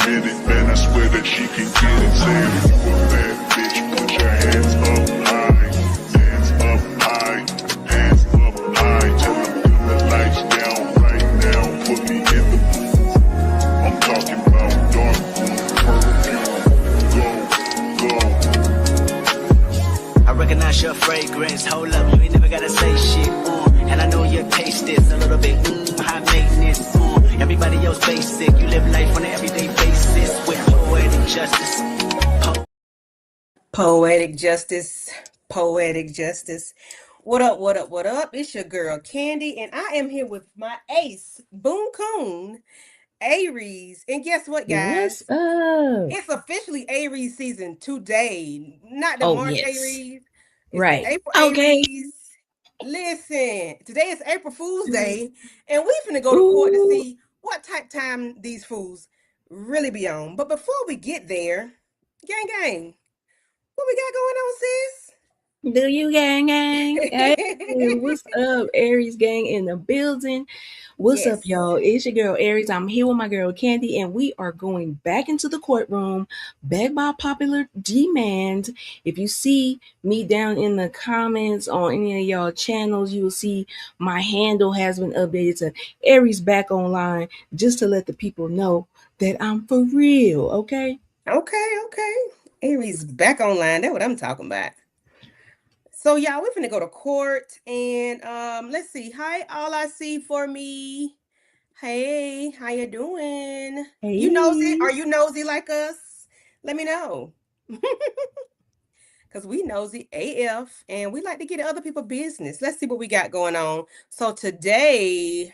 minute, man, I swear that she can get it. Say if you a bad bitch, put your hands up high. Hands up high. Hands up high. Tell them dim the lights down right now. Put me in the mood. I'm talking about dark blue, perfume. Go, go. I recognize your fragrance. Hold up, you ain't never gotta say shit. And I know your taste is a little bit high maintenance. Everybody else basic. You live life on an everyday basis with poetic justice. Poetic justice. Poetic justice. What up, what up, what up? It's your girl Candy, and I am here with my ace, Boone Coon, Aries. And guess what, guys? What's up? It's officially Aries season today. Not the Oh, March yes. Aries. It's Right. the April Okay. Aries. Listen, today is April Fool's Day, and we finna go to court to see what type time these fools really be on. But before we get there, gang, what we got going on, sis? Do you gang? Hey, what's up, Aries gang in the building? What's up, y'all? It's your girl Aries. I'm here with my girl Candy, and we are going back into the courtroom, back by popular demand. If you see me down in the comments on any of y'all channels, you will see my handle has been updated to Aries back online, just to let the people know that I'm for real, okay? Okay. Aries back online. That's what I'm talking about. So y'all, we're finna go to court, and let's see. Hi, all I see for me. Hey, how you doing? Hey. You nosy? Are you nosy like us? Let me know. Because we nosy AF, and we like to get at other people's business. Let's see what we got going on. So today,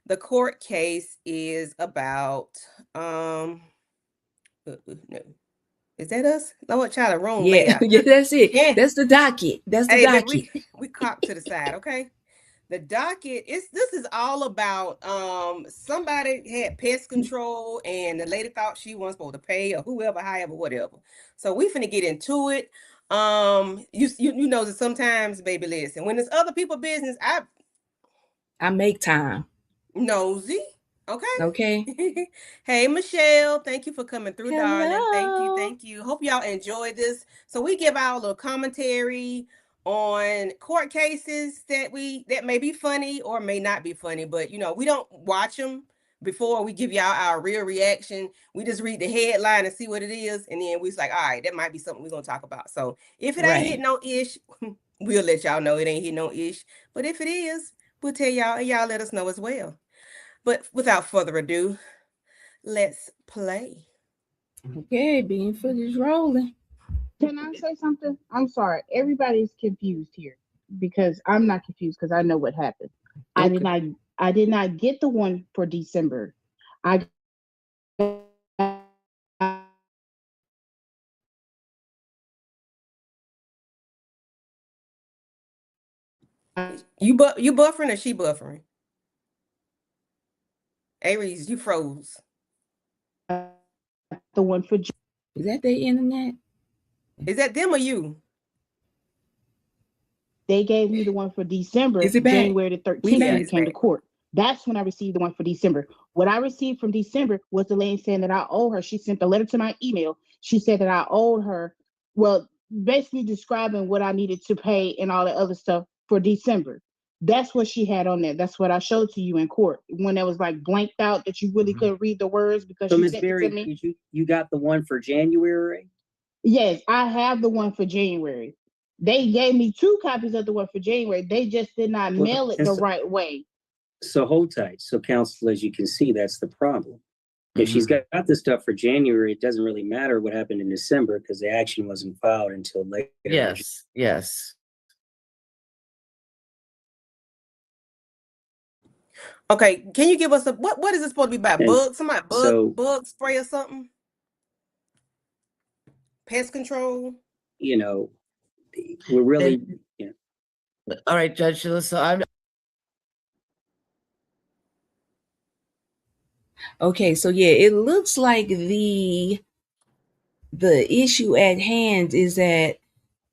the court case is about no. Is that us? No, what child? Wrong layout. Yeah, that's it. Yeah. That's the docket. That's the docket. Look, we cop to the side, okay? The docket this is all about somebody had pest control and the lady thought she wasn't supposed to pay, or whoever, however, whatever. So we finna get into it. You know that sometimes, baby, listen, when it's other people's business, I make time. Nosy. Okay. Hey, Michelle, thank you for coming through, Hello. darling. Thank you. Hope y'all enjoy this. So we give our little commentary on court cases that may be funny or may not be funny, but we don't watch them before we give y'all our real reaction. We just read the headline and see what it is, and then we's like, all right, that might be something we're gonna talk about. So if it ain't hit no ish, we'll let y'all know it ain't hit no ish. But if it is, we'll tell y'all, and y'all let us know as well. But without further ado, let's play. Okay, being footage rolling. Can I say something? I'm sorry. Everybody's confused here because I'm not confused because I know what happened. Okay. I did not get the one for December. You buffering or she buffering? Aries, you froze. The one for Is that their internet? Is that them or you? They gave me the one for December, Is it back? January the 13th when it came to court. That's when I received the one for December. What I received from December was the lady saying that I owe her. She sent a letter to my email. She said that I owed her, well, basically describing what I needed to pay and all that other stuff for December. That's what she had on there. That's what I showed to you in court when it was like blanked out that you really couldn't read the words because so she Ms. sent Berry, it to me. You got the one for January? Yes, I have the one for January. They gave me 2 copies of the one for January. They just did not mail it the right way. So hold tight. So, counsel, as you can see, that's the problem. If she's got the stuff for January, it doesn't really matter what happened in December because the action wasn't filed until later. Yes. Okay, can you give us what is it supposed to be about? Bug? Somebody bug spray or something? Pest control? We're really All right, Judge. So Okay, so yeah, it looks like the issue at hand is that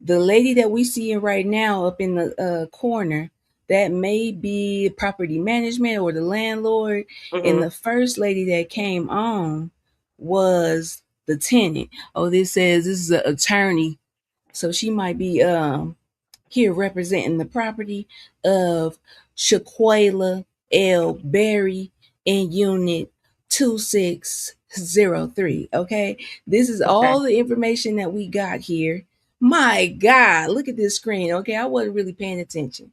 the lady that we see right now up in the corner, that may be property management or the landlord, and the first lady that came on was the tenant. Oh, this says this is an attorney, so she might be here representing the property of Shaquela L. Berry in unit 2603. Okay, this is all the information that we got here. My God, look at this screen. Okay, I wasn't really paying attention.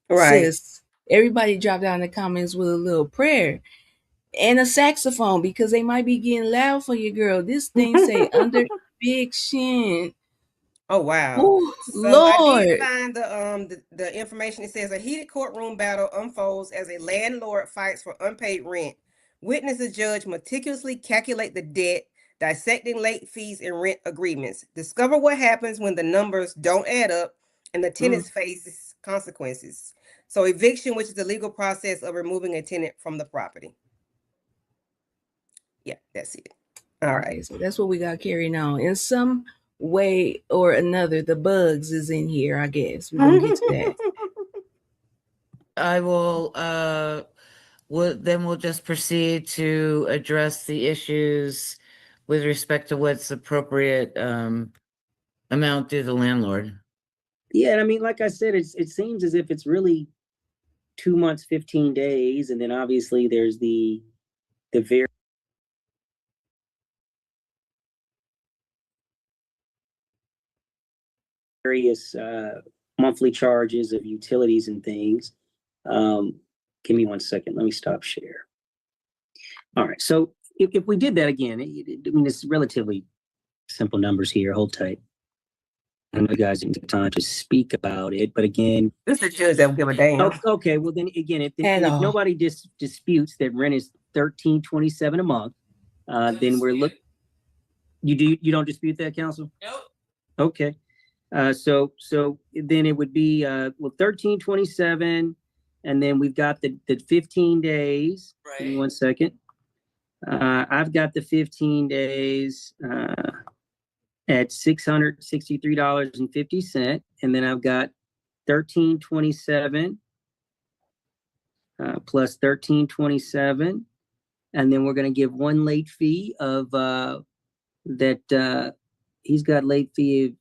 Right. Sis, everybody drop down in the comments with a little prayer and a saxophone because they might be getting loud for you, girl. This thing say under eviction. Oh wow. Oh So I did Lord. find the information. It says a heated courtroom battle unfolds as a landlord fights for unpaid rent. Witness the judge meticulously calculate the debt, dissecting late fees and rent agreements. Discover what happens when the numbers don't add up and the tenants face consequences. So eviction, which is the legal process of removing a tenant from the property. Yeah, that's it. All right. Okay, so that's what we got carrying on. In some way or another, the bugs is in here, I guess. We're gonna get to that. I will, then we'll just proceed to address the issues with respect to what's appropriate, amount to the landlord. Yeah, and I mean, like I said, it seems as if it's really 2 months, 15 days, and then obviously there's the various monthly charges of utilities and things. Give me 1 second. Let me stop share. All right. So if we did that again, I mean, it's relatively simple numbers here. Hold tight. I know you guys didn't take time to speak about it, but again, This is the judge that will give a damn. okay. Well, then again, if all. nobody disputes that rent is $13.27 a month, then we're look. You don't dispute that, counsel? Nope. Okay. So then it would be well, $13.27, and then we've got the 15 days. Give me Right. 1 second. I've got the 15 days at $663.50, and then I've got $13.27 plus $13.27, and then we're going to give one late fee of that he's got late fee of,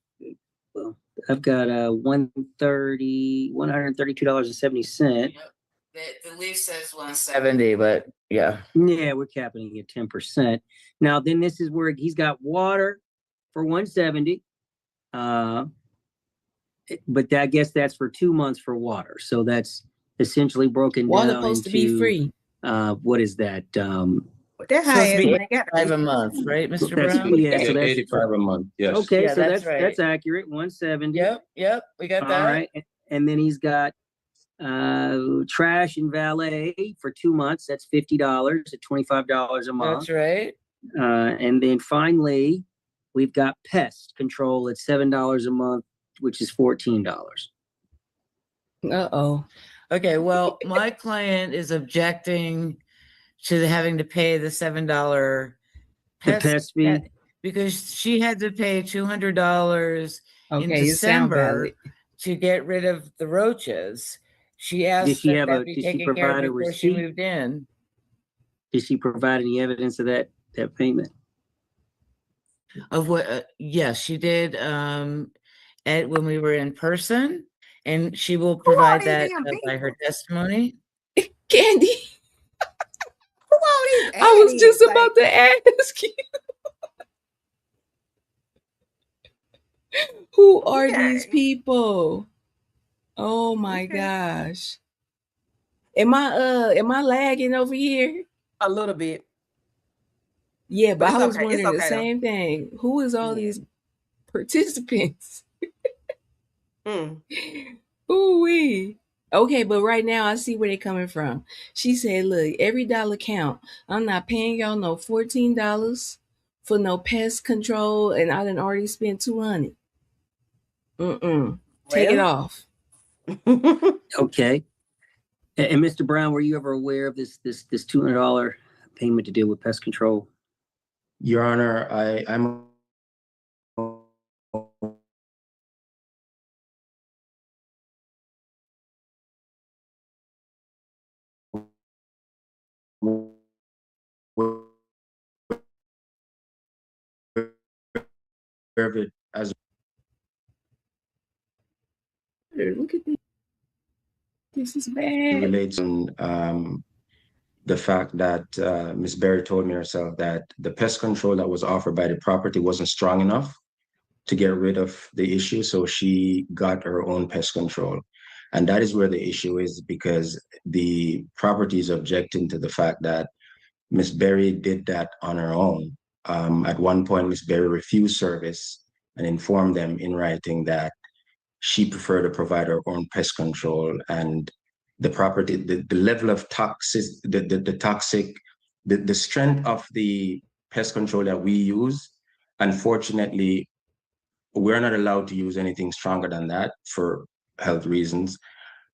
well, I've got $132.70. The lease says 170, but yeah. Yeah, we're capping it at 10%. Now, then this is where he's got water for 170. But I guess that's for 2 months for water. So that's essentially broken Water down supposed to into be free. what is that? That's how Supposed to it be is when it got 5 a month, right, Mr. That's, Brown? yeah, so that's 85 a month. Yes. okay. Yeah, So that's right. that's accurate. 170. Yep, we got All that. right. And then he's got trash and valet for 2 months. That's $50 at $25 a month. That's right. And then finally, we've got pest control at $7 a month, which is $14. Uh-oh. Okay, well, my client is objecting to having to pay the $7 The pest fee. because she had to pay $200 in Okay, you sound December valid. to get rid of the roaches. She asked she that have that a- be did she taken care of provide a before she receipt? moved in. Did she provide any evidence of that payment? Of what? Yes, she did. When we were in person, and she will Who are provide these that damn by her people? testimony. Candy, Who all these I was just addies? about to ask you. Who are these Okay. people? Oh my Okay. gosh. Am I lagging over here? A little bit. Yeah, But but it's I was okay. It's wondering the okay, though. same thing. Who is all Yeah. these participants? Mm. Ooh-wee. Okay, but right now I see where they're coming from. She said, look, every dollar count. I'm not paying y'all no $14 for no pest control, and I done already spent $200. Take it Well. off. Okay. And Mr. Brown, were you ever aware of this $200 payment to deal with pest control? Your Honor, I'm of it as Look at this. This is it bad. relates on the fact that Ms. Berry told me herself that the pest control that was offered by the property wasn't strong enough to get rid of the issue, so she got her own pest control. And that is where the issue is, because the property is objecting to the fact that Ms. Berry did that on her own. At one point, Ms. Berry refused service and informed them in writing that she preferred to provide her own pest control, and the property, the level of toxic, the strength of the pest control that we use, unfortunately, we're not allowed to use anything stronger than that for health reasons.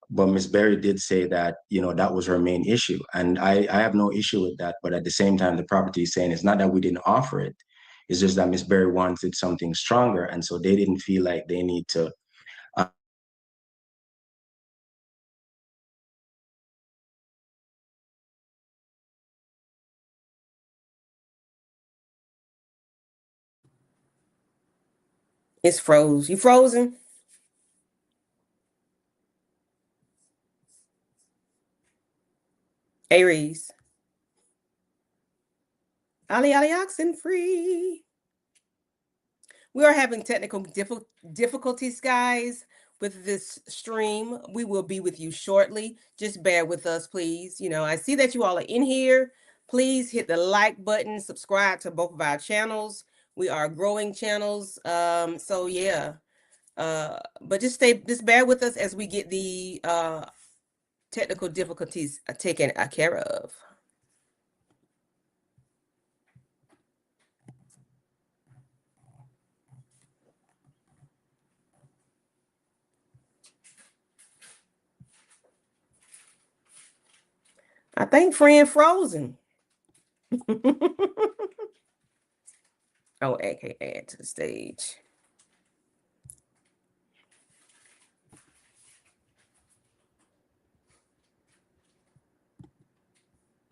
But Ms. Berry did say that, that was her main issue. And I have no issue with that. But at the same time, the property is saying it's not that we didn't offer it. It's just that Ms. Berry wanted something stronger. And so they didn't feel like they need to It's froze. You frozen? Aries. Ali oxen free. We are having technical difficulties, guys, with this stream. We will be with you shortly. Just bear with us, please. I see that you all are in here. Please hit the like button, subscribe to both of our channels. We are growing channels. So yeah. But just bear with us as we get the technical difficulties taken care of. I think friend frozen. Oh, AK add to the stage.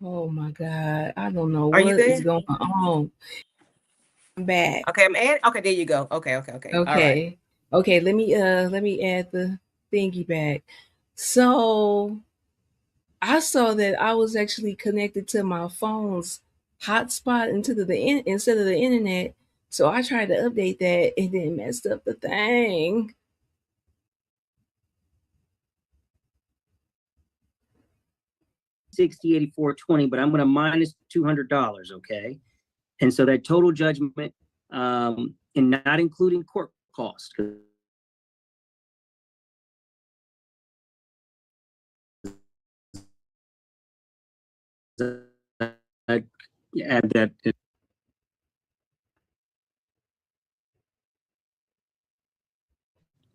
Oh my God. I don't know Are you what is there? going on. I'm back. Okay, okay, there you go. Okay. All right. Okay, let me add the thingy back. So I saw that I was actually connected to my phone's hotspot instead of the internet. So I tried to update that and then messed up the thing. $60.84.20, but I'm going to minus $200. Okay, and so that total judgment, and not including court costs. Add that.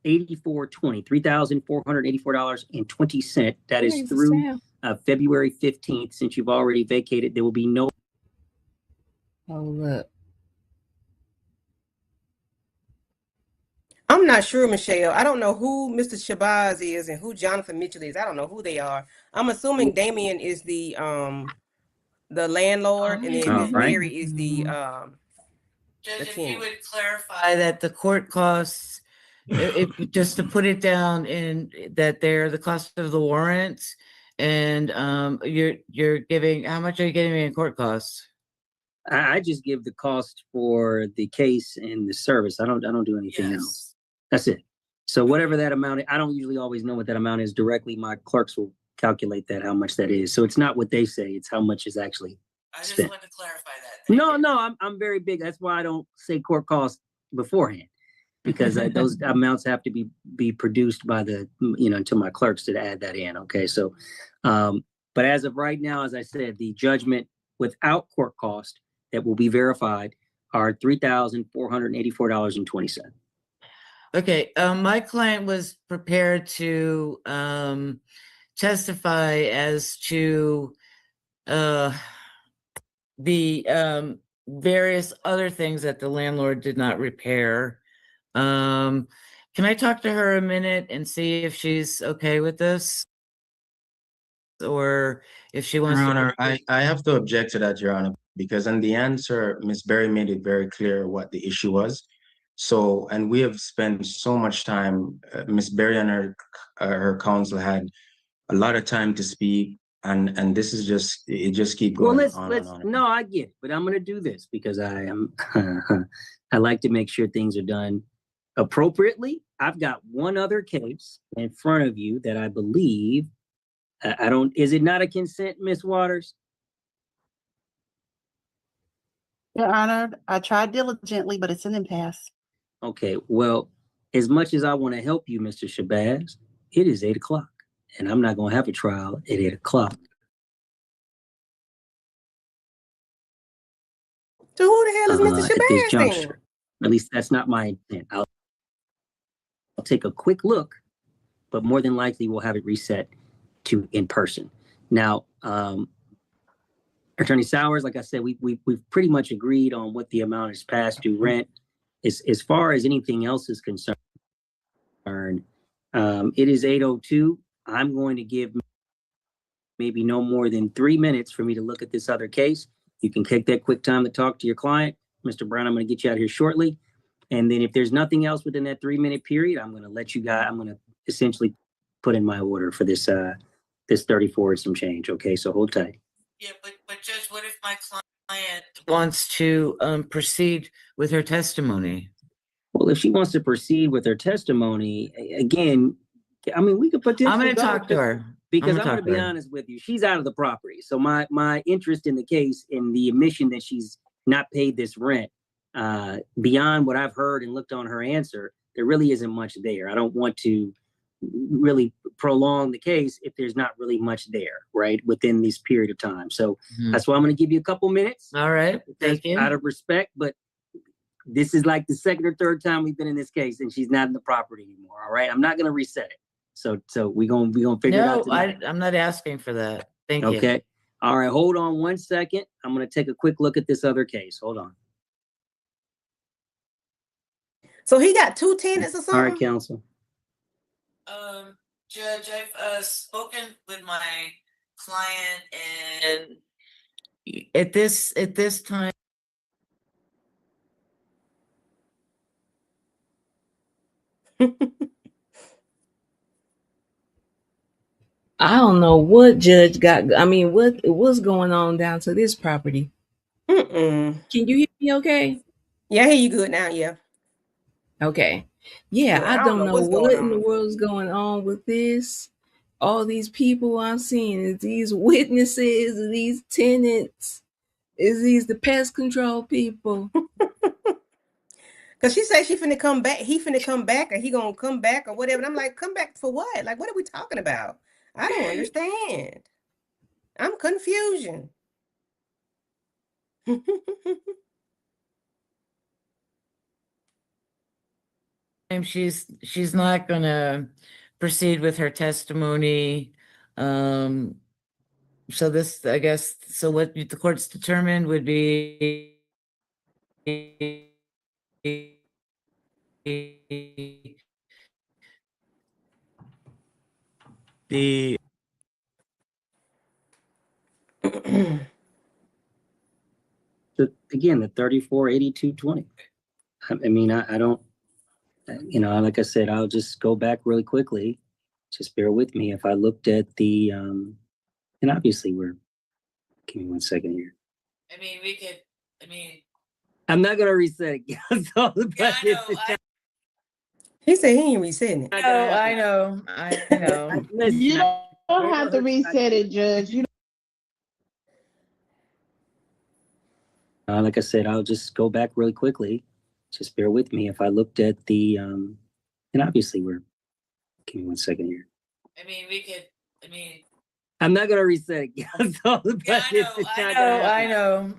$3,484.20. That is through February 15th. Since you've already vacated, there will be no. Oh, look. I'm not sure, Michelle. I don't know who Mr. Shabazz is and who Jonathan Mitchell is. I don't know who they are. I'm assuming Damien is the landlord, and then Ms. Berry is the Judge, if you would clarify that the court costs, if just to put it down in that they're the cost of the warrants, and you're giving, how much are you giving me in court costs? I just give the cost for the case and the service. I don't do anything else. That's it. So whatever that amount, I don't usually always know what that amount is directly. My clerks will calculate that, how much that is. So it's not what they say, it's how much is actually spent. I just wanted to clarify that. No, I'm very big. That's why I don't say court costs beforehand, because those amounts have to be produced by the, to my clerks to add that in. Okay. So, but as of right now, as I said, the judgment without court cost that will be verified are $3,484.20. Okay. My client was prepared to testify as to the various other things that the landlord did not repair. Can I talk to her a minute and see if she's okay with this? Or if she wants Your Honor, I have to object to that, Your Honor, because in the answer, Ms. Berry made it very clear what the issue was. So, and we have spent so much time, Miss Berry and her counsel had a lot of time to speak, and this is just, it just keep Well, going let's on let's and on. no, I get it, but I'm gonna do this because I am I like to make sure things are done appropriately. I've got one other case in front of you that I believe I don't, is it not a consent, Miss Waters? Your Honor, I tried diligently, but it's an impasse. Okay, well, as much as I want to help you, Mr. Shabazz, it is 8 o'clock, and I'm not gonna have a trial at 8 o'clock. So who the hell is Mr. At this Shabazz then? juncture. At least that's not my intent. I'll take a quick look, but more than likely we'll have it reset to in person. Now, Attorney Sowers, like I said, we've pretty much agreed on what the amount is past due rent. As far as anything else is concerned, it is 8:02. I'm going to give maybe no more than 3 minutes for me to look at this other case. You can take that quick time to talk to your client. Mr. Brown, I'm going to get you out here shortly. And then if there's nothing else within that 3 minute period, I'm going to let you guys, I'm going to essentially put in my order for this, this 34 and some change. Okay, so hold tight. Yeah, but Judge, what if my client wants to proceed with her testimony? Well, if she wants to proceed with her testimony, again, I mean, we could potentially. I'm going to talk to her. Because I'm going to be honest with you, she's out of the property. So my interest in the case, in the admission that she's not paid this rent, beyond what I've heard and looked on her answer, there really isn't much there. I don't want to really prolong the case if there's not really much there, right, within this period of time. So that's why I'm going to give you a couple minutes. All right, thank you. Out of respect, but this is like the second or third time we've been in this case, and she's not in the property anymore. All right, I'm not going to reset it. So we're gonna figure it out tonight. I'm not asking for that. Thank you. Okay. All right. Hold on 1 second. I'm gonna take a quick look at this other case. Hold on. So he got 2 tenants or something? All right, counsel. Judge, I've spoken with my client, and at this time. I don't know what Judge got. I mean, what's going on down to this property? Can you hear me okay? Yeah, I hear you good now. Yeah. Okay. Yeah, I don't know what in the world is going on with this. All these people I'm seeing, is these witnesses, is these tenants, is these the pest control people? Cause she said she finna come back. He finna come back, or he gonna come back, or whatever. And I'm like, come back for what? Like, what are we talking about? I don't understand. I'm confusion. She's not gonna proceed with her testimony. So this, I guess, so what the court's determined would be the again, the 348220. I mean, I don't, you know, like I said, I'll just go back really quickly. Just bear with me. If I looked at the, and obviously give me 1 second here. I'm not going to reset it. He said he ain't resetting it. I know. Listen, You don't have to reset it, Judge. You like I said, I'll just go back really quickly. Just bear with me. If I looked at the, and obviously give me 1 second here. I'm not going to reset it. I know.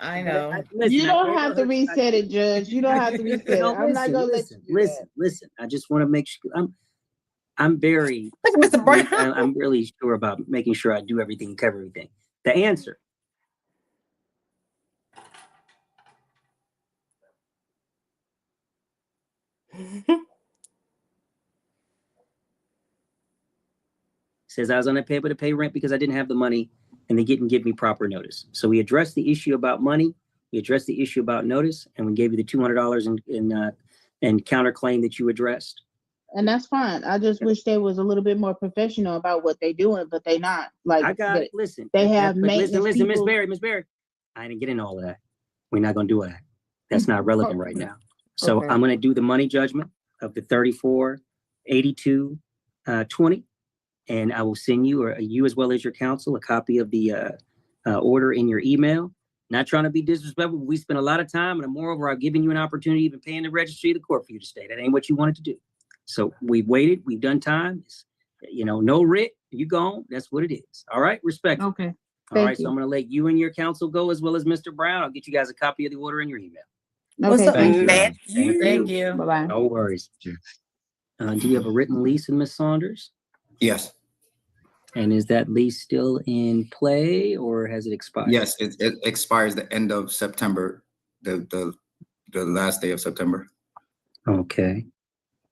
Listen, you don't have to reset it, Judge. You don't have to reset it. No, I'm not gonna let you do that. listen. I just want to make sure I'm very, Look at Mr. Brown. I'm really sure about making sure I do everything, cover everything. The answer. Says I was unable to pay rent because I didn't have the money and they didn't give me proper notice. So we addressed the issue about money, we addressed the issue about notice, and we gave you the $200 in and counterclaim that you addressed? And that's fine. I just wish they was a little bit more professional about what they doing, but they not. Like I got it. Listen, they have but listen, maintenance Miss people. Miss Berry. I didn't get into all of that. We're not gonna do that. That's not relevant right now. So Okay. I'm gonna do the money judgment of the 3482.20, and I will send you, or you as well as your counsel, a copy of the order in your email. Not trying to be disrespectful, but we spent a lot of time, and moreover, I've given you an opportunity, even paying the registry of the court for you to stay. That ain't what you wanted to do. So we've waited, we've done time. It's, no writ, you gone. That's what it is. All right, respect. Okay. All Thank right, you. so I'm gonna let you and your counsel go, as well as Mr. Brown. I'll get you guys a copy of the order in your email. What's Okay. up, Thank you. Matthew? Thank you. Bye bye. No worries. Do you have a written lease in Ms. Saunders? Yes, And is that lease still in play, or has it expired? yes, it expires the end of September, the last day of September. Okay.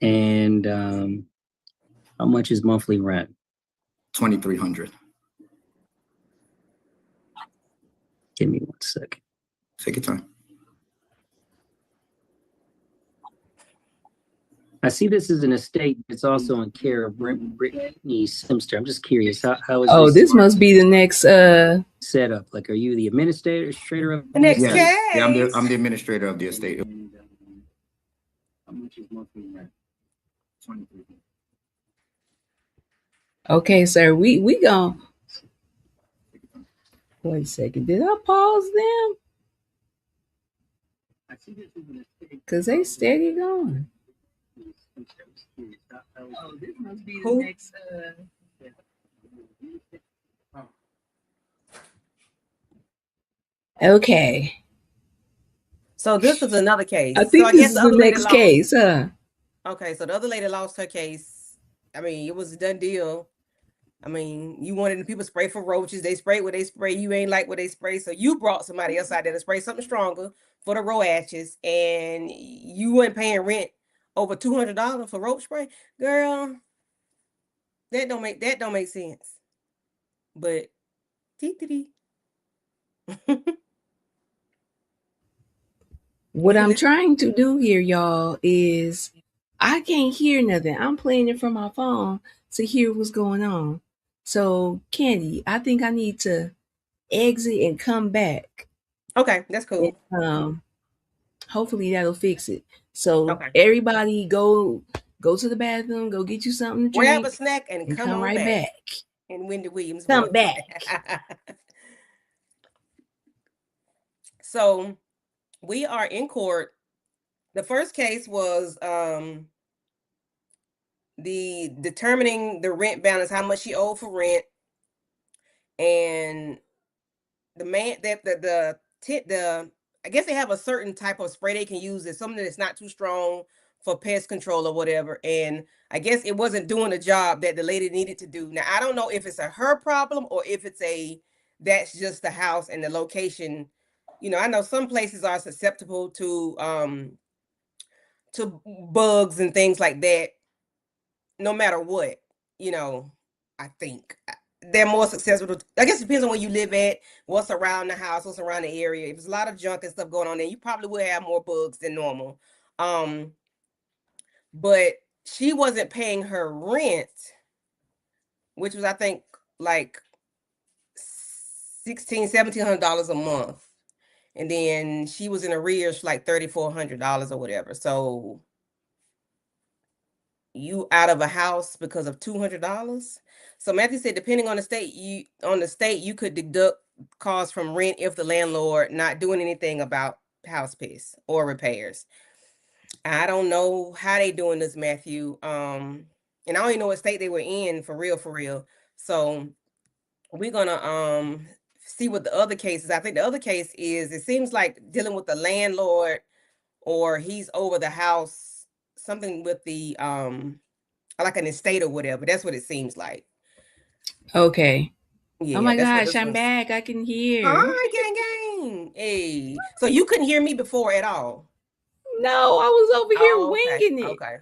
And how much is monthly rent? 2,300. Give me 1 second. Take your time. I see this is an estate. It's also in care of Brittany Simster. I'm just curious, how is Oh, this must be the next set up? Like, are you the administrator of The next Yes. case. Yeah, I'm the administrator of the estate. How much is monthly rent? 2,300. okay, sir. We gon' wait a second. Did I pause them? I see this is an estate. Cause they steady going. Oh, this must be Who? next Okay. So this is another case. I think so I this guess is the the other lady next lost. case, huh? Okay, so the other lady lost her case. I mean, it was a done deal. I mean, you wanted the people spray for roaches. They sprayed what they spray. You ain't like what they spray. So you brought somebody else out there to spray something stronger for the roaches, and you weren't paying rent over $200 for roach spray. Girl, that don't make sense. But tee. What You I'm listen- trying to do here, y'all, is I can't hear nothing. I'm playing it from my phone to hear what's going on. So, Candy, I think I need to exit and come back. Okay, that's cool. Hopefully that'll fix it. So Okay. everybody go to the bathroom, go get you something to Grab drink, a snack and and come come on right back. And Wendy Williams. Come voice. back. So we are in court. The first case was the determining the rent balance, how much she owed for rent, and the man that the I guess they have a certain type of spray they can use. It's something that's not too strong for pest control or whatever. And I guess it wasn't doing the job that the lady needed to do. Now I don't know if it's her problem or if it's that's just the house and the location. I know some places are susceptible to bugs and things like that. No matter what, I think they're more successful. I guess it depends on where you live at, what's around the house, what's around the area. If there's a lot of junk and stuff going on there, you probably will have more bugs than normal. But she wasn't paying her rent, which was, I think, like $1,700 a month. And then she was in arrears for like $3,400 or whatever. So you out of a house because of $200. So Matthew said, depending on the state, you could deduct costs from rent if the landlord not doing anything about house pests or repairs. I don't know how they doing this, Matthew. And I don't even know what state they were in for real. So we're gonna see what the other case is. I think the other case is, it seems like dealing with the landlord, or he's over the house, something with the like an estate or whatever. That's what it seems like. Okay. Yeah. Oh my that's what gosh, this I'm one's- back. I can hear. Hi, gang. Hey. So you couldn't hear me before at all? No, I was over here Oh, okay. winging it. Okay.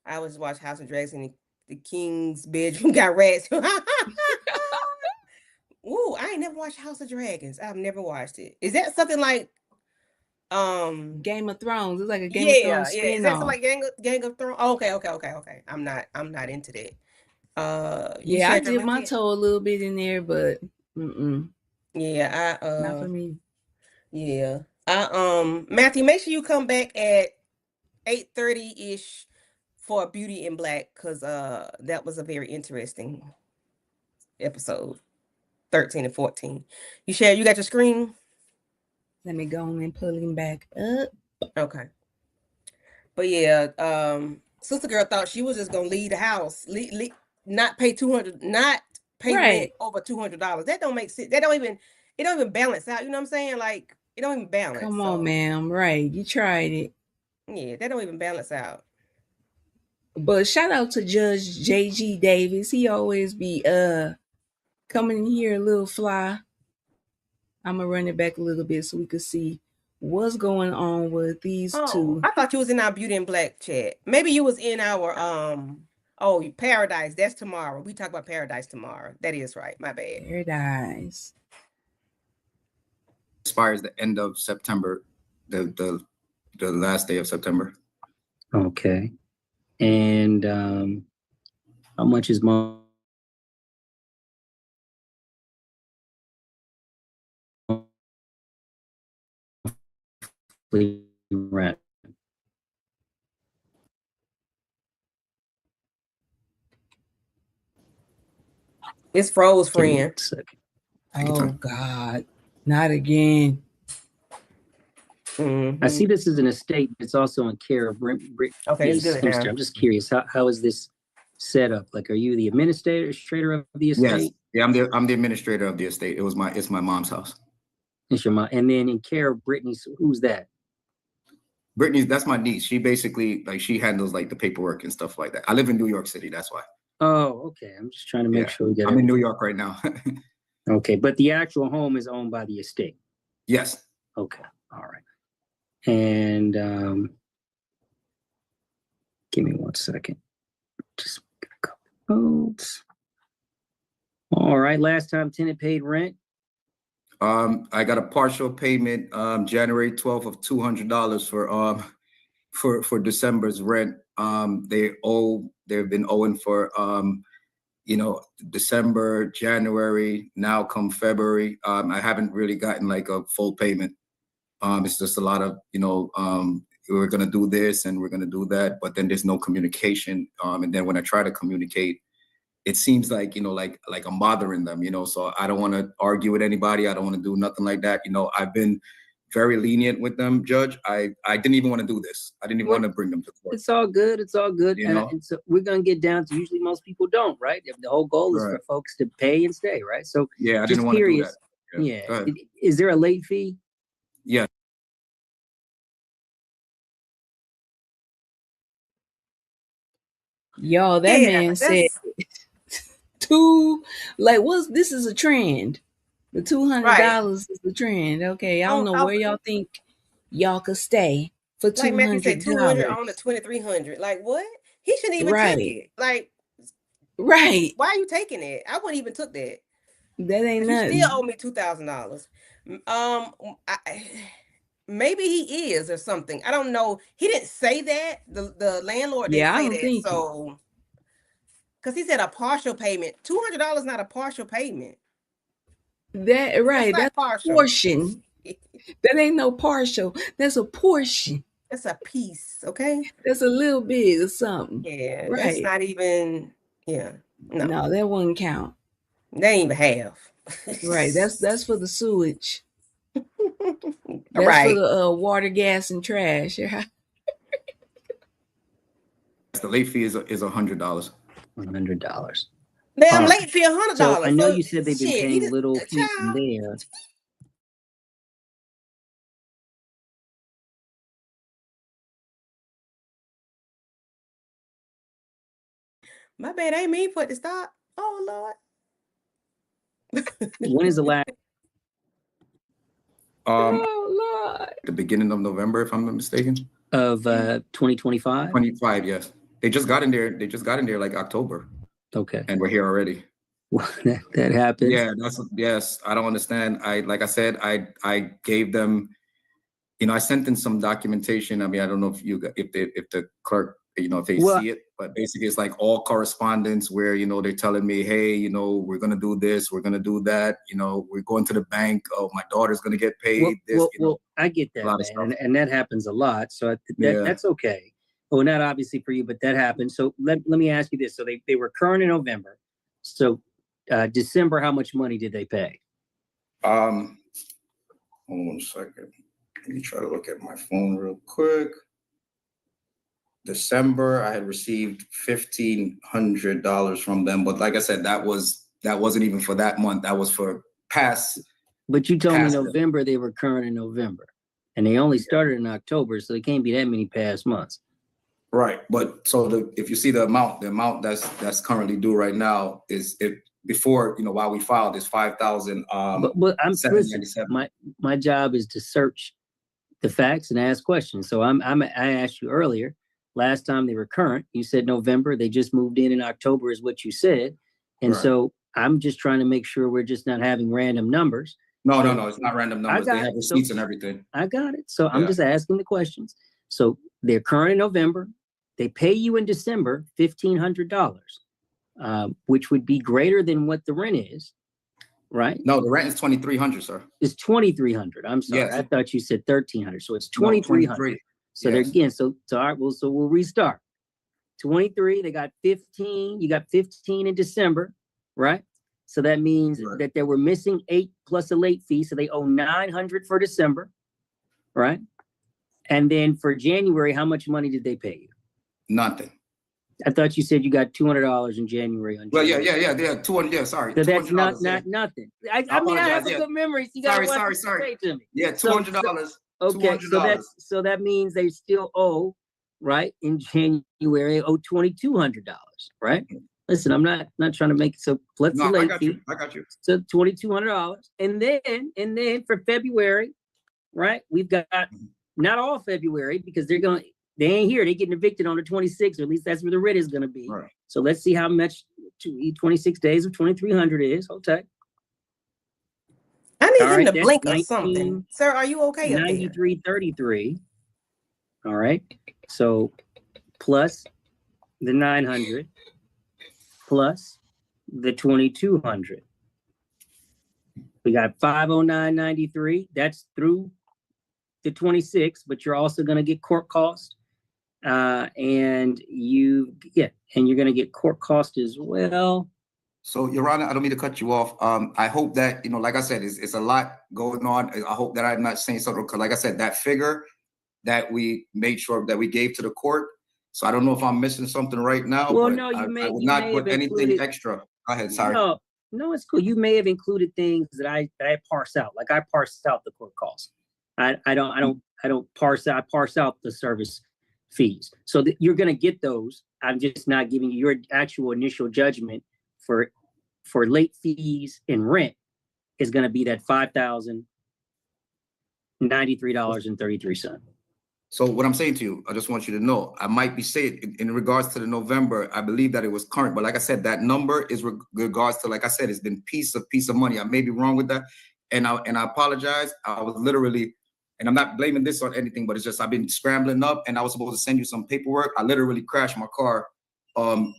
I was watching House of Dragons and the king's bedroom got rats. Ooh, I ain't never watched House of Dragons. I've never watched it. Is that something like Game of Thrones. It's like a Game of Thrones yeah. Is that spin-off. like Gang of Thrones? Okay. I'm not into that. You Yeah, I shared your did link my yet? toe a little bit in there, but Yeah, not for me. yeah. Matthew, make sure you come back at 8:30-ish for Beauty in Black, because that was a very interesting episode. 13 and 14. You got your screen? Let me go and pull him back up. Okay. But yeah, Sister Girl thought she was just gonna leave the house, not pay $200, not pay rent Right. over $200. That don't make sense. It don't even balance out. You know what I'm saying? Like, it don't even balance. Come so, on, ma'am. Right. You tried it. Yeah, that don't even balance out. But shout out to Judge J.G. Davis. He always be coming in here a little fly. I'm gonna run it back a little bit so we could see what's going on with these two. I thought you was in our Beauty in Black chat. Maybe you was in our Paradise. That's tomorrow. We talk about Paradise tomorrow. That is right. My bad. Paradise expires the end of September, the last day of September. Okay. And how much is monthly rent? It's froze, Give me friend. 1 second. Oh God, not again. Mhm. I see this is an estate. It's also in care of Okay, it's good now. I'm just curious. How is this set up? Like, are you the administrator of the estate? Yes. Yeah, I'm the administrator of the estate. It's my mom's house. It's your mom. And then in care of Brittany, so who's that? Brittany, that's my niece. She basically she handles like the paperwork and stuff like that. I live in New York City, that's why. Oh, okay. I'm just trying to make sure we get I'm in New York right now. Okay, but the actual home is owned by the estate. Yes. Okay, all right. And give me 1 second. Just get a couple notes. All right, last time tenant paid rent. I got a partial payment January 12th of $200 for December's rent. They've been owing for December, January, now come February. I haven't really gotten like a full payment. It's just a lot of, we're gonna do this and we're gonna do that, but then there's no communication. And then when I try to communicate, it seems like, like I'm bothering them, so I don't want to argue with anybody. I don't want to do nothing like that. I've been very lenient with them, Judge. I didn't even want to do this. I didn't even want to bring them to court. It's all good. It's all good. And so we're going to get down to, usually most people don't, right? The whole goal is for folks to pay and stay, right? So yeah, I didn't want to do that. Yeah. Is there a late fee? Yeah. Y'all, that man said this is a trend. The $200 is the trend. Okay, I don't know where y'all think y'all could stay for $200. Like Matthew said, $200 on the $2,300. Like what? He shouldn't even take it. Like, right? Why are you taking it? I wouldn't even took that. That ain't nothing. You still owe me $2,000. Maybe he is or something. I don't know. He didn't say that. The landlord didn't say that. So, because he said a partial payment. $200 is not a partial payment. That right. That's partial. Portion. That ain't no partial. That's a portion. That's a piece. Okay. That's a little bit of something. Yeah. Right. That's not even. Yeah. No, that wouldn't count. They ain't even half. Right. That's for the sewage. That's right. for the water, gas, and trash. The late fee is $100. $100. Damn, late fee $100. So I know you said they've been paying little here and there. My bad, ain't me put the stop. Oh Lord. When is the last? Oh Lord. The beginning of November, if I'm not mistaken. Of 2025? 25, yes. They just got in there like October. Okay. And we're here already. That happens. Yeah, yes. I don't understand. I gave them, you know, I sent in some documentation. I mean, I don't know if if the clerk, you know, if they Well- see it, but basically it's like all correspondence where, you know, they're telling me, hey, you know, we're going to do this, we're going to do that. You know, we're going to the bank. Oh, my daughter's going to get paid. Well, I get that, a lot of man, and that happens a lot. So Yeah. that's okay. Well, not obviously for you, but that happens. So let me ask you this. So they were current in November. So December, how much money did they pay? Hold on a second. Let me try to look at my phone real quick. December, I had received $1,500 from them, but like I said, that wasn't even for that month. That was for past. But you told me Past- November they were current in November, and they only started in October, so it can't be that many past months. Right, but so if you see the amount that's currently due right now is before, you know, while we filed is 5,000. But I'm listen, 797. my job is to search the facts and ask questions. So I asked you earlier. Last time they were current, you said November. They just moved in October, is what you said. And Right. so I'm just trying to make sure we're just not having random numbers. No, it's not random numbers. They have receipts and everything. I got it. So I'm Yeah. just asking the questions. So they're current in November. They pay you in December $1,500, which would be greater than what the rent is, right? No, the rent is 2,300, sir. It's 2,300. I'm sorry. Yes. I thought you said 1,300. So it's No, 2,300. 23. So they're Yes. again, so all right, well, so we'll restart. 23, they got 15, you got 15 in December, right? So that means Right. that they were missing 8 plus a late fee, so they owe 900 for December, right? And then for January, how much money did they pay you? Nothing. I thought you said you got $200 in January. On Well, January. yeah, 200. Yeah, sorry. So that's not $200, yeah. nothing. I mean, I have apologize, a yeah. good memory. So you got Sorry. say to me. Yeah, So- $200. Okay, $200. so that means they still owe, right? In January, owe $2,200, right? Listen, I'm not trying to make it so. Let's No, I late got fee. you. I got you. So $2,200, and then for February, right? We've got not all February because they ain't here. They're getting evicted on the 26th, or at least that's where the rent is going to be. Right. So let's see how much 26 days of 2,300 is. Okay. I need All him right, to that's blink or 19, something. Sir, are you okay up there? 93.33. All right. So plus the 900 plus the 2,200. We got 509.93. That's through the 26th, but you're also going to get court costs. And you're going to get court cost as well. So, Your Honor, I don't mean to cut you off. I hope that, you know, like I said, it's a lot going on. I hope that I'm not saying something, because like I said, that figure that we made sure that we gave to the court. So I don't know if I'm missing something right now. Well, but no, I you would may not have put anything included- extra. Go ahead, sorry. No, it's cool. You may have included things that I parse out. Like I parse out the court costs. I don't parse out. I parse out the service fees. So that you're going to get those. I'm just not giving you your actual initial judgment for late fees and rent is going to be that $5,093.33. So what I'm saying to you, I just want you to know, I might be saying in regards to the November, I believe that it was current, but like I said, that number is regards to, like I said, it's been piece of money. I may be wrong with that. And I apologize. I was literally, and I'm not blaming this on anything, but it's just, I've been scrambling up and I was supposed to send you some paperwork. I literally crashed my car. I'm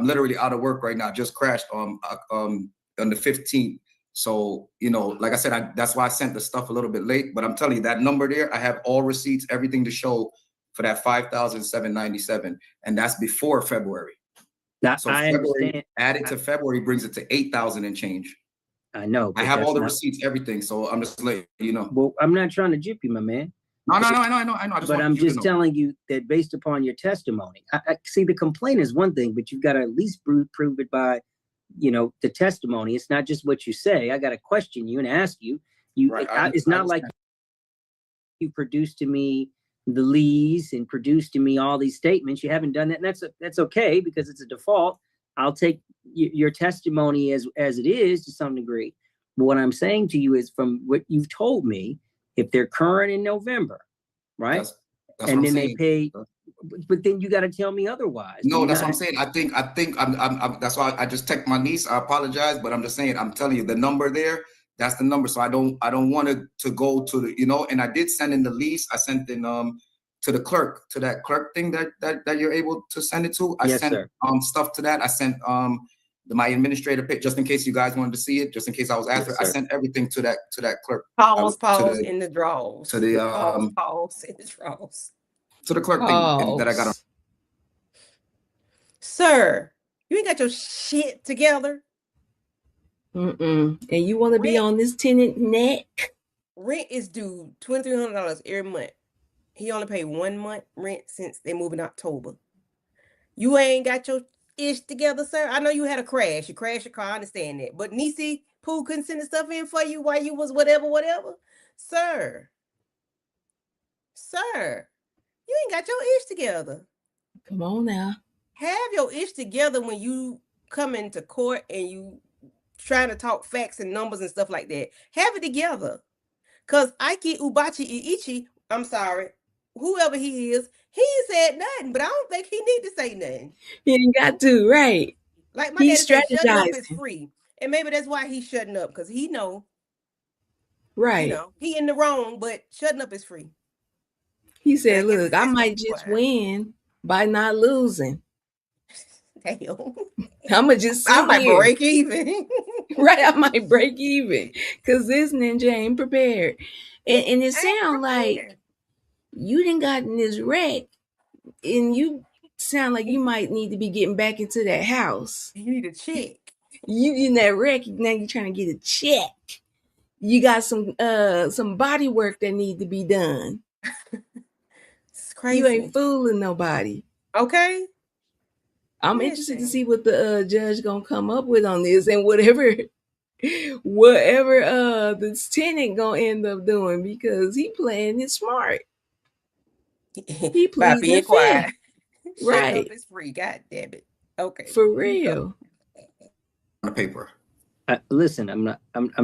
literally out of work right now. Just crashed on the 15th. So, you know, like I said, that's why I sent the stuff a little bit late, but I'm telling you that number there, I have all receipts, everything to show for that $5,797. And that's before February. Now, So I February understand. added to February brings it to 8,000 and change. I know. I but have all that's the not- receipts, everything. So I'm just letting you know. Well, I'm not trying to jip you, my man. No, I know. I just But want I'm you to just know. telling you that based upon your testimony, I see the complaint is one thing, but you've got to at least prove it by, you know, the testimony. It's not just what you say. I got to question you and ask you. Right, It's not like you produced to me the lease and produced to me all these statements. You haven't done that, and that's okay because it's a default. I'll take your testimony as it is to some degree. But what I'm saying to you is, from what you've told me, if they're current in November, right? That's And what then I'm they saying. pay, but then you got to tell me otherwise. No, You that's what I'm gotta- saying. I think I'm that's why I just text my niece. I apologize, but I'm just saying, I'm telling you the number there That's the number. So I don't want to go to the, you know, and I did send in the lease. I sent in to the clerk, to that clerk thing that you're able to send it to. I Yes, sent sir. Stuff to that. I sent my administrator pick, just in case you guys wanted to see it, just in case I was after. Yes, I sir. sent everything to that clerk. Pause the- in the draws. to the Pause in the draws. to the clerk thing that I got on. Sir, you ain't got your shit together. And you want to be on this tenant neck? Rent is due $2,300 every month. He only paid 1 month rent since they moved in October. You ain't got your ish together, sir. I know you had a crash. You crashed your car. I understand that. But Niecy Pooh couldn't send the stuff in for you while you was whatever. Sir, you ain't got your ish together. Come on now. Have your ish together when you come into court and you trying to talk facts and numbers and stuff like that. Have it together. Because Ike Ubachi Iichi, I'm sorry, whoever he is, he ain't said nothing, but I don't think he need to say nothing. He ain't got to, right? Like my He's daddy said, shutting up is strategizing. free. And maybe that's why he's shutting up, because he know, Right. you know, he in the wrong, but shutting up is free. He said, I guess look, that's I what might he just required. win by not losing. Damn. I'ma just sit I might here. break even. Right, I might break even because this ninja ain't prepared. And it sounds like you done gotten this wreck and you sound like you might need to be getting back into that house. You need a check. You in that wreck, now you're trying to get a check. You got some body work that need to be done. It's crazy. You ain't fooling nobody. Okay. I'm interested to see what the judge gonna come up with on this and whatever this tenant gonna end up doing, because he playing it smart. He By pleading being the quiet. fifth. Right. Shut up is free. God damn it. Okay. For real. On the paper. Listen, I'm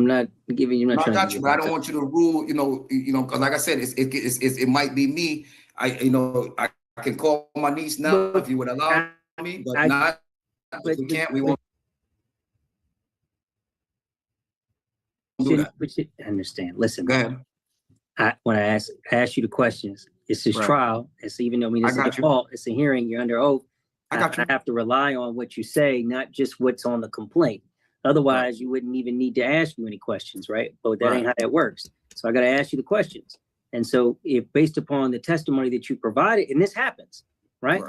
not giving you. No, I got you, but I don't want you to rule. You know, because like I said, it might be me. I can call my niece now if you would allow me, but not. If we can't, we won't. Do that. I understand. Listen, Go ahead. When I ask you the questions, it's his Right. trial. It's even though I it's a got you. default, it's a hearing. You're under oath. I got you. I have to rely on what you say, not just what's on the complaint. Otherwise, you wouldn't even need to ask you any questions, right? But that ain't how that works. So I got to ask you the questions. And so, if based upon the testimony that you provided, and this happens, right?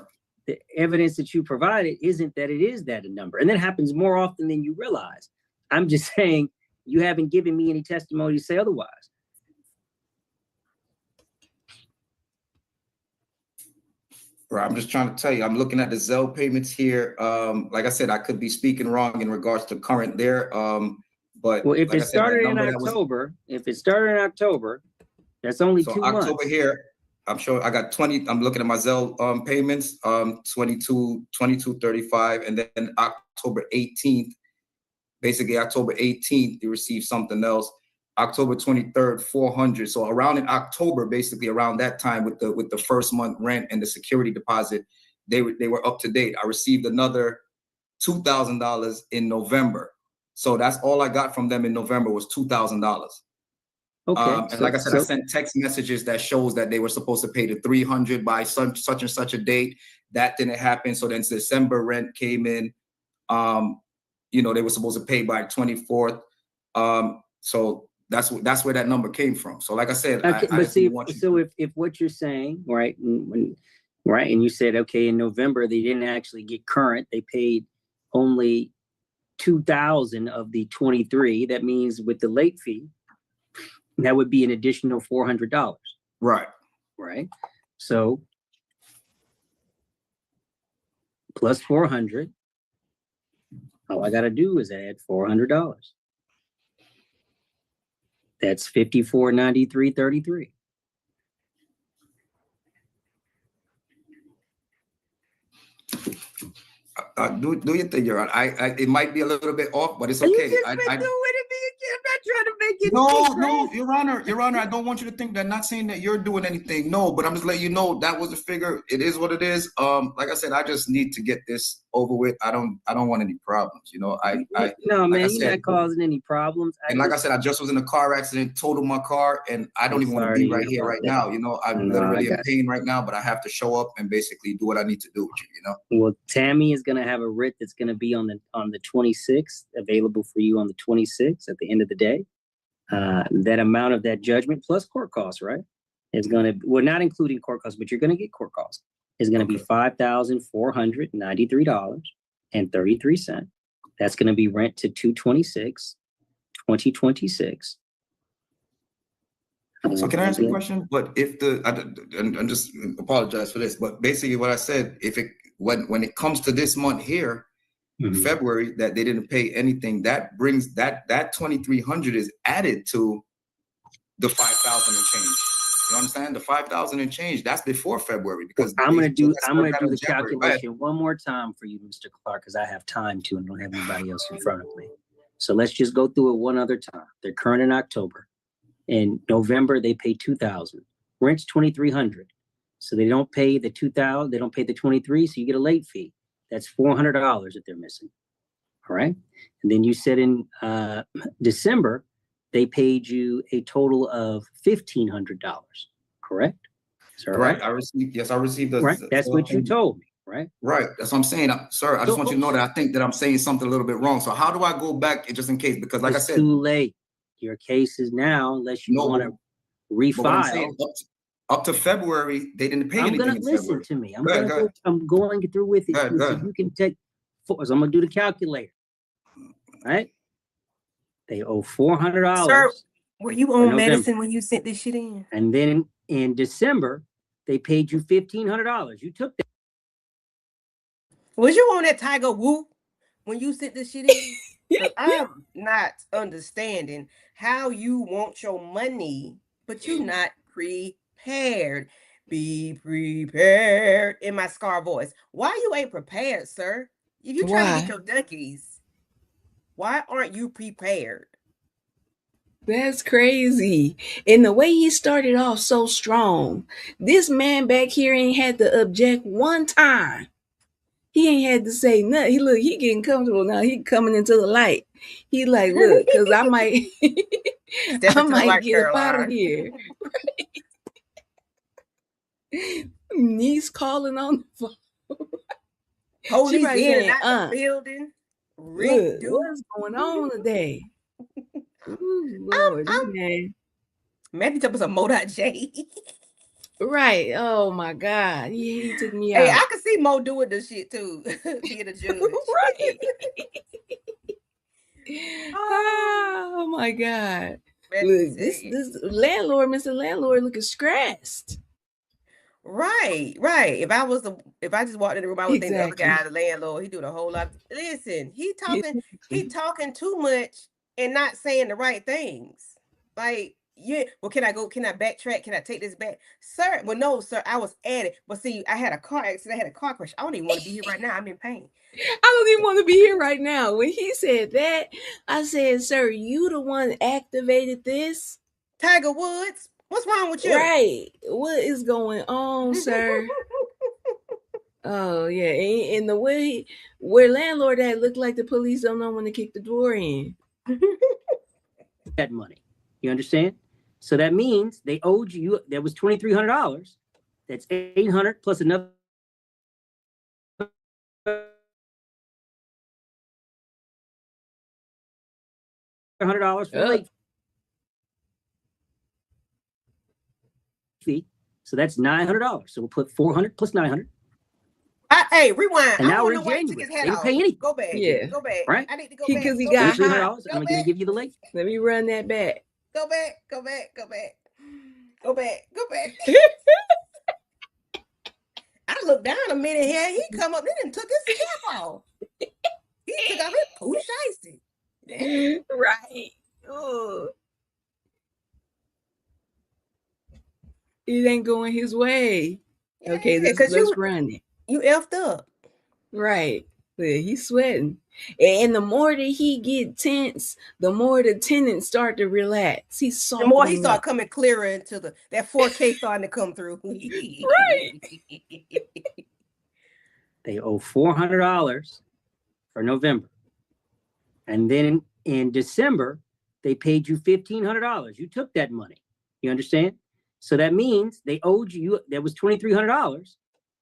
The evidence that you provided isn't that it is that a number, and that happens more often than you realize. I'm just saying you haven't given me any testimony to say otherwise. Right. I'm just trying to tell you, I'm looking at the Zelle payments here. Like I said, I could be speaking wrong in regards to current there. But Well, if like it I said, that started in number that was- October, that's only so 2 October months. here, I'm sure I got 20. I'm looking at my Zelle payments, 22.35, and then October 18th. Basically, October 18th, you received something else. October 23rd, 400. So around in October, basically around that time with the first month rent and the security deposit, they were up to date. I received another $2,000 in November. So that's all I got from them in November was $2,000. Okay. And like I said, I sent text messages that shows that they were supposed to pay the 300 by such and such a date. That didn't happen. So then December rent came in. They were supposed to pay by 24th. So that's where that number came from. So like I said, if what you're saying, right, and you said, okay, in November, they didn't actually get current. They paid only 2,000 of the 23. That means with the late fee, that would be an additional $400. Right. Right. So plus 400. All I got to do is add $400. That's $54.93.33. Do your thing, Your Honor. It might be a little bit off, but it's okay. I'm not trying to make getting No, paid, no, Chris. Your Honor, I don't want you to think that. Not saying that you're doing anything. No, but I'm just letting you know that was the figure. It is what it is. Like I said, I just need to get this over with. I don't want any problems. You know, I No, like man, I you're said, not causing any problems. and like I said, I just was in a car accident, totaled my car, and I don't I'm even want to sorry be to right hear here about right that. now. You know, I'm No, I literally in got pain right now, but I have to show up and basically do what I need to do with you. You know. Well, Tammy is going to have a writ that's going to be on the 26th, available for you on the 26th at the end of the day. That amount of that judgment plus court costs, right, is going to, well, not including court costs, but you're going to get court costs, is going to be $5,493.33. That's going to be rent to 2/26/2026. So can I ask you a question? But if I'm just apologize for this, but basically what I said, if it when it comes to this month here, February, that they didn't pay anything, that brings that 2,300 is added to the 5,000 and change. You understand? The 5,000 and change, that's before February, because I'm gonna do the January. Go ahead. calculation one more time for you, Mr. Clark, because I have time to and don't have anybody else in front of me. So let's just go through it one other time. They're current in October. In November, they pay $2,000. Rent's $2,300. So they don't pay the $2,000, they don't pay the $23, so you get a late fee. That's $400 that they're missing. All right. And then you said in December, they paid you a total of $1,500, correct? Is that right? I received the right. That's what you told me, right? Right. That's what I'm saying. Sir, I just want you to know that I think that I'm saying something a little bit wrong. So how do I go back just in case? Because like I said, too late. Your case is now, unless you want to refile. Up to February, they didn't pay anything. I'm going to listen to me. I'm going through with it. So you can take, so I'm going to do the calculator. Right? They owe $400. Sir, were you on medicine when you sent this shit in? And then in December, they paid you $1,500. You took that. Was you on that Tiger Whoop when you sent this shit in? I'm not understanding how you want your money, but you're not prepared. Be prepared in my Scar voice. Why you ain't prepared, sir? If you try to get your duckies, why aren't you prepared? That's crazy. And the way he started off so strong, this man back here ain't had to object one time. He ain't had to say nothing. He getting comfortable now. He coming into the light. He like, look, because I might get up out of here. Niece calling on the phone. Police in the building. Look, what's going on today? Ooh, Lord, man. Maybe that was a Modot J. Right. Oh my God. He took me out. Hey, I can see Mo doing this shit too. Being a judge. Right. Oh my God. Look, this landlord, Mr. Landlord, looking stressed. Right. If I just walked in the room, I would think the other guy, the landlord, he doing a whole lot. Listen, he talking too much and not saying the right things. Like, yeah, well, can I backtrack? Can I take this back? Sir, well, no, sir, I was at it. But see, I had a car accident, I had a car crash. I don't even want to be here right now. I'm in pain. I don't even want to be here right now. When he said that, I said, sir, you the one activated this? Tiger Woods, what's wrong with you? Right. What is going on, sir? Oh, yeah. And the way where landlord at looked like the police don't know when to kick the door in. That money. You understand? So that means they owed you, that was $2,300. That's $800 plus another $100 for late fee. So that's $900. So we'll put $400 plus $900. Hey, rewind. And now we're in January. They didn't pay anything. Go back. Yeah. Go back. Right? I need to go back. Because he got $300. I'm going to give you the late. Let me run that back. Go back. I looked down a minute here. He come up and took his cap off. He took off his poo shiesty. Right. Oh. It ain't going his way. Okay, let's run it. You effed up. Right. Yeah, he's sweating. And the more that he get tense, the more the tenants start to relax. He's The more he softening start up. coming clearer into that 4K starting to come through. Right. They owe $400 for November. And then in December, they paid you $1,500. You took that money. You understand? So that means they owed you, that was $2,300.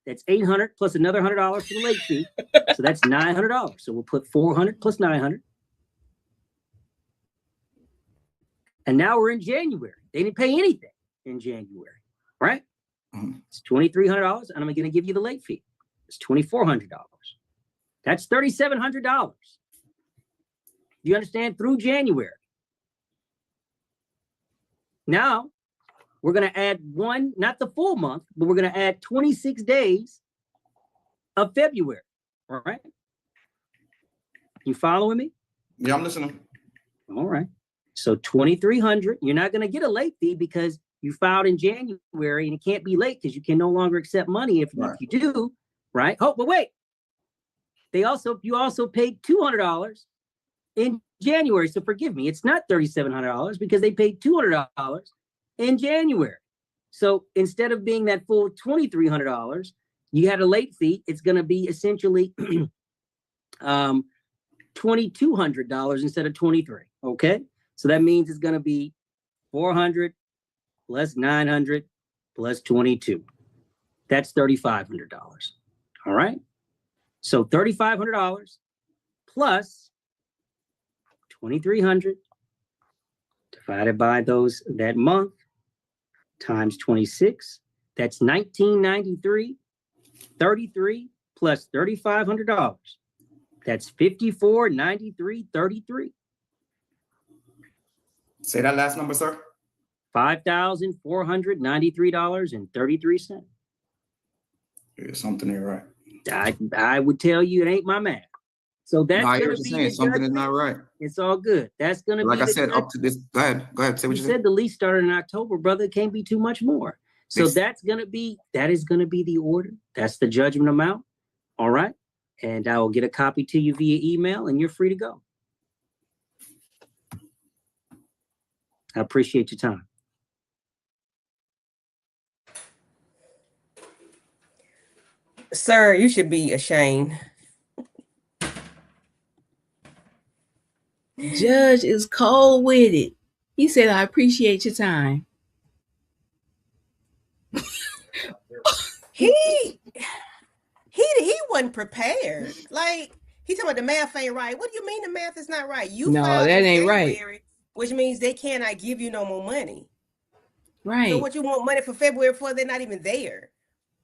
That's $800 plus another $100 for the late fee. So that's $900. So we'll put $400 plus $900. And now we're in January. They didn't pay anything in January, right? Mhm. It's $2,300, and I'm going to give you the late fee. It's $2,400. That's $3,700. You understand? Through January. Now, we're going to add one, not the full month, but we're going to add 26 days of February. All right. You following me? Yeah, I'm listening. All right. So 2,300, you're not going to get a late fee because you filed in January and it can't be late because you can no longer accept money if you do, right? Oh, but wait. You also paid $200 in January. So forgive me, it's not $3,700 because they paid $200 in January. So instead of being that full $2,300, you had a late fee. It's going to be essentially $2,200 instead of $2,300. Okay, so that means it's going to be $400 plus $900 plus $22. That's $3,500. All right. So $3,500 plus $2,300 divided by that month times 26. That's $1,993. 33 plus $3,500. That's $5,493.33. Say that last number, sir. $5,493.33. There's something here, right? I would tell you it ain't my math. So that's No, I hear going what to you're be saying. Something is not right. It's all good. That's going to Like be I said, up to this. Go ahead. Say what you you said. said. The lease started in October, brother. It can't be too much more. So Yes. that is going to be the order. That's the judgment amount. All right. And I will get a copy to you via email and you're free to go. I appreciate your time. Sir, you should be ashamed. Judge is cold with it. He said, I appreciate your time. He wasn't prepared. Like, he talking about the math ain't right. What do you mean the math is not right? You No, filed that in ain't right. January, which means they cannot give you no more money. Right. So what you want money for February for? They're not even there.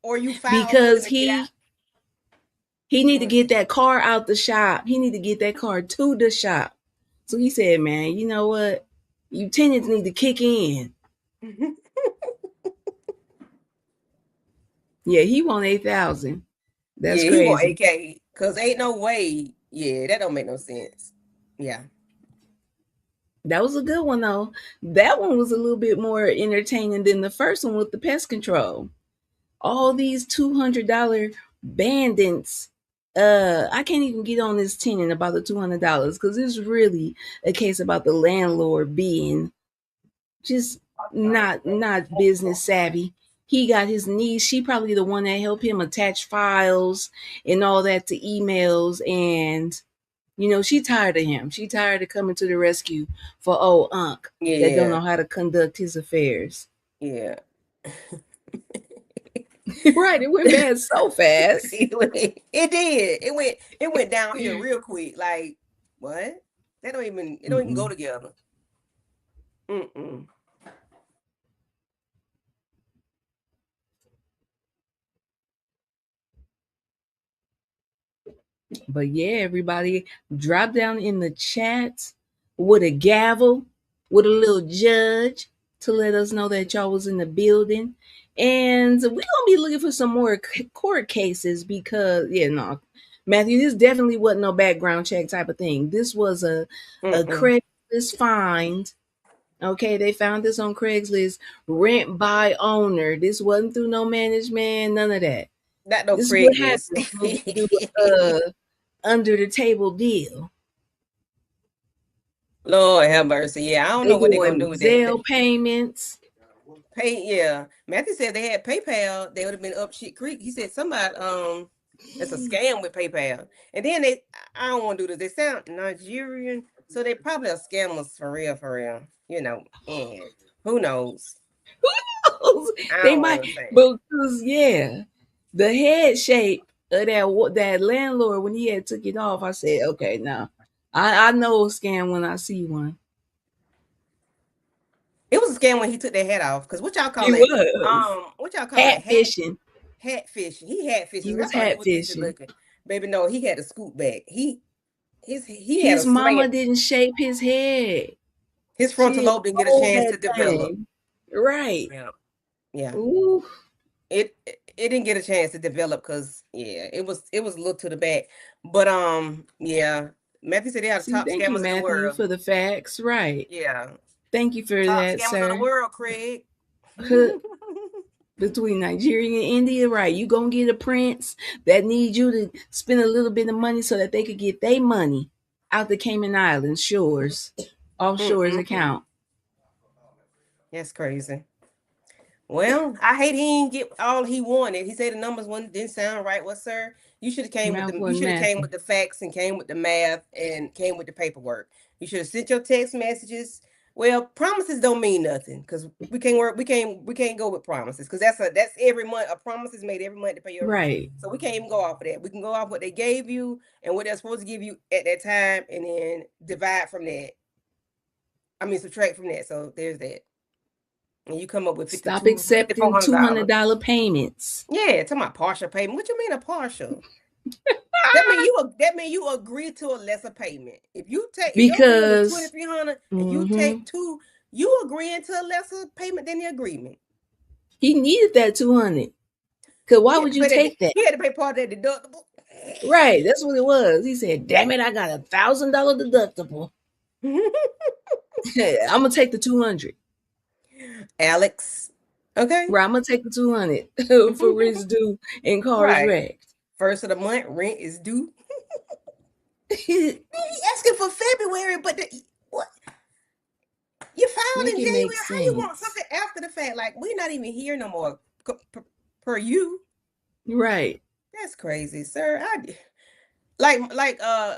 Or you filed because for them to get out. he need to get that car out the shop. He need to get that car to the shop. So he said, man, you know what? You tenants need to kick in. Yeah, he want 8,000. That's crazy. He want 8K because ain't no way. Yeah, that don't make no sense. Yeah. That was a good one though. That one was a little bit more entertaining than the first one with the pest control. All these $200 bandits. I can't even get on this tenant about the $200 because it's really a case about the landlord being just not business savvy. He got his niece. She probably the one that helped him attach files and all that to emails. And, you know, she tired of him. She tired of coming to the rescue for old Unc that don't know how to conduct his affairs. Yeah. Right. It went bad so fast. It did. It went down here real quick. Like, what? It don't even go together. Mm-mm. But yeah, everybody drop down in the chat with a gavel, with a little judge to let us know that y'all was in the building. And we're going to be looking for some more court cases because, Matthew, this definitely wasn't no background check type of thing. This was a Craigslist find. Okay, they found this on Craigslist, rent by owner. This wasn't through no management, none of that. Not no this Craigslist. is what happens under the table deal. Lord have mercy. Yeah, I don't know what they're gonna do with that. Zelle payments. Yeah. Matthew said they had PayPal, they would have been up shit creek. He said somebody it's a scam with PayPal. And then I don't want to do this. They sound Nigerian, so they probably are scammers for real. You know, and who knows? They might, because the head shape of that landlord when he had took it off, I said, okay, now I know a scam when I see one. It was a scam when he took their head off. Because what y'all call it? What y'all call hat fishing? Hat fishing. He hat fishing. He was hat fishing. Baby, no, he had to scoot back. His mama didn't shape his head. His frontal lobe didn't get a chance to develop. Right. Yeah. Ooh. It didn't get a chance to develop because it was a little to the back. But Matthew said they had the top thank scammers you, in the Matthew, world. for the facts. Right. Yeah. Thank you for top that, scammers sir. in the world, Craig. Between Nigeria and India, right? You gonna get a prince that needs you to spend a little bit of money so that they could get their money out the Cayman Islands shores, offshores account. That's crazy. Well, I hate he didn't get all he wanted. He said the numbers didn't sound right. Well, sir, you should have came with the facts and came with the math and came with the paperwork. You should have sent your text messages. Well, promises don't mean nothing because we can't go with promises because that's every month. A promise is made every month to pay your right. So we can't even go off of that. We can go off what they gave you and what they're supposed to give you at that time, and then divide from that. Subtract from that. So there's that. And you come up with stop accepting $200 payments. Yeah, talking about partial payment. What you mean a partial? that mean you agree to a lesser payment. If you take because $2,300 and you take two, you agreeing to a lesser payment than the agreement. He needed that $200. Because why would you take that? He had to pay part of that deductible. Right, that's what it was. He said, "Damn it, I got $1,000 deductible. I'm gonna take the $200." Alex, okay, right? I'm gonna take the $200 for rent's due and cars wrecked. First of the month, rent is due. He asking for February, but what? You filed in January. How you want something after the fact? Like we're not even here no more per you. Right. That's crazy, sir. Like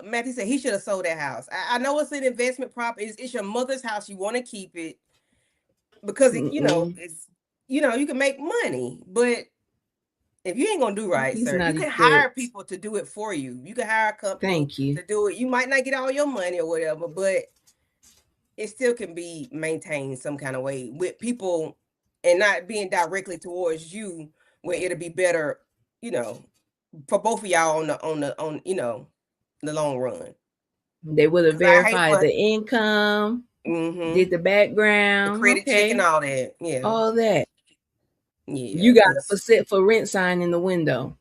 Matthew said, he should have sold that house. I know it's an investment property. It's your mother's house. You want to keep it because it's you can make money, but if you ain't gonna do right, sir, you can hire people to do it for you. You can hire a company to do it. You might not get all your money or whatever, but it still can be maintained some kind of way with people and not being directly towards you, where it'll be better, for both of y'all on the long run. They would have verified the income, did the background, the credit check and all that. Yeah. All that. Yeah. You got a for rent sign in the window.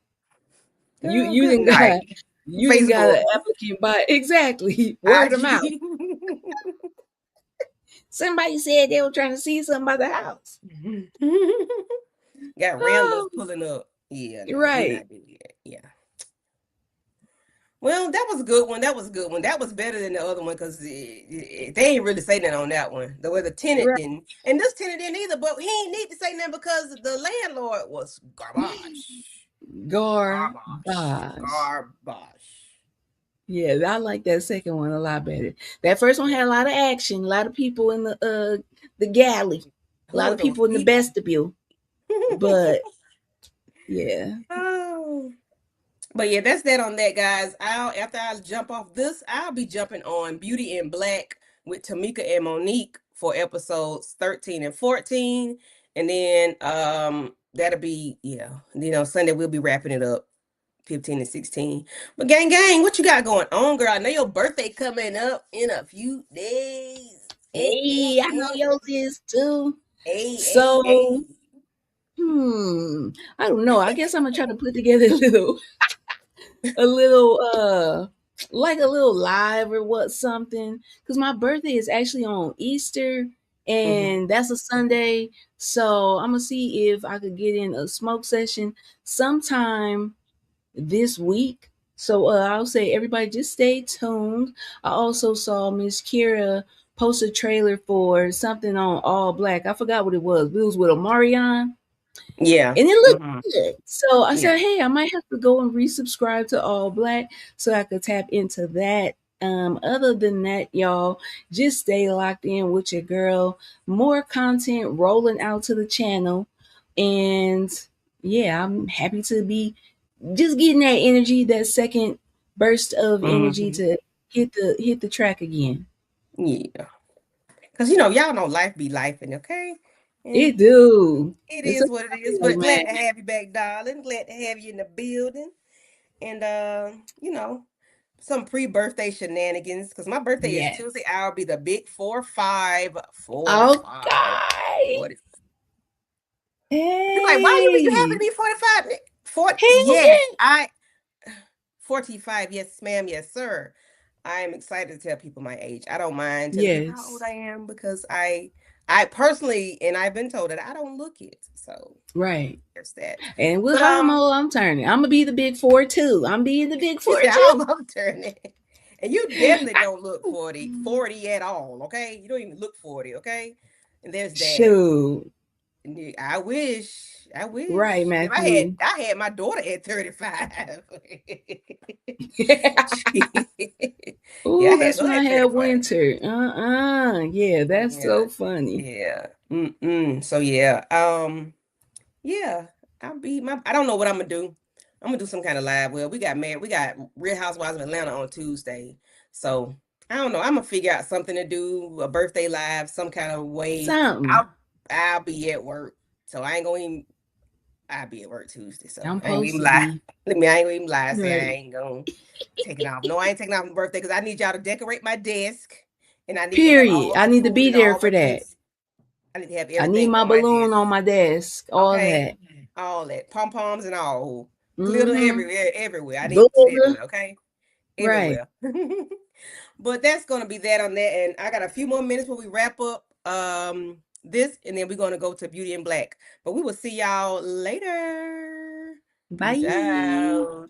You didn't got an applicant by exactly word of mouth. Somebody said they were trying to see something by the house. Got randoms pulling up. Yeah. No, right. Yeah. Well, that was a good one. That was better than the other one because they ain't really say that on that one. The tenant didn't. And this tenant didn't either, but he ain't need to say nothing because the landlord was garbage. Yeah, I like that second one a lot better. That first one had a lot of action, a lot of people in the galley, a lot of people in the vestibule. But yeah. But yeah, that's that on that, guys. After I jump off this, I'll be jumping on Beauty in Black with Tamika and Monique for episodes 13 and 14. And then that'll be, Sunday we'll be wrapping it up, 15 and 16. But gang, what you got going on, girl? I know your birthday coming up in a few days. Hey, I know yours is too. Hey, I don't know. I guess I'm gonna try to put together a little live or something, because my birthday is actually on Easter and that's a Sunday. So I'm gonna see if I could get in a smoke session sometime this week So I'll say everybody just stay tuned. I also saw Miss Kira post a trailer for something on All Black. I forgot what it was. It was with Omarion. Yeah. And it looked Mhm. good. So I Yeah. said, hey, I might have to go and resubscribe to All Black so I could tap into that. Other than that, y'all, just stay locked in with your girl. More content rolling out to the channel. And yeah, I'm happy to be just getting that energy, that second burst of energy Mhm. to hit the track again. Yeah. Because y'all know life be lifing, okay? It And do. it It's is what it is. okay, But glad man. to have you back, darling. Glad to have you in the building. And some pre-birthday shenanigans. Because my birthday is Yes. Tuesday. I'll be the big 4-5. 4-5. Okay. 40. You're like, why you happen to Hey. be 45? Hell Yes, yeah. 45. Yes, ma'am. Yes, sir. I'm excited to tell people my age. I don't mind telling people how old Yes. I am because I personally, and I've been told that I don't look it. So Right. there's that. And with But how old I'm turning. I'm gonna be the big 4 too. I'm being the big you 4 said too. I'm turning. And you definitely don't look 40 at all, okay? You don't even look 40, okay? And there's that. Shoot. I wish. Right, If Matthew. I had my daughter at 35. Yeah, I Ooh, had that's her when I at had 35. winter. Yeah, that's Yeah. so funny. Yeah. So yeah. Yeah. I don't know what I'm gonna do. I'm gonna do some kind of live. Well, we got Real Housewives of Atlanta on Tuesday. So I don't know. I'm gonna figure out something to do, a birthday live, some kind of way. Something. I'll be at work. So I ain't gonna even I'll be at work Tuesday. So I'm I ain't supposed even to lie. be. I ain't gonna even lie. Say I Right. ain't gonna take it off. No, I ain't taking off my birthday because I need y'all to decorate my desk. And I need to have Period. all I the need to food be and there all for my that. drinks. I need to have I need everything my on my balloon desk. on my desk. All Okay. that. All that. Pom-poms and all. Glitter Mm-hmm. everywhere. I need it Glitter. everywhere, okay? Right. Everywhere. But that's gonna be that on that. And I got a few more minutes when we wrap up this, and then we're gonna go to Beauty in Black. But we will see y'all later. Peace Bye. out.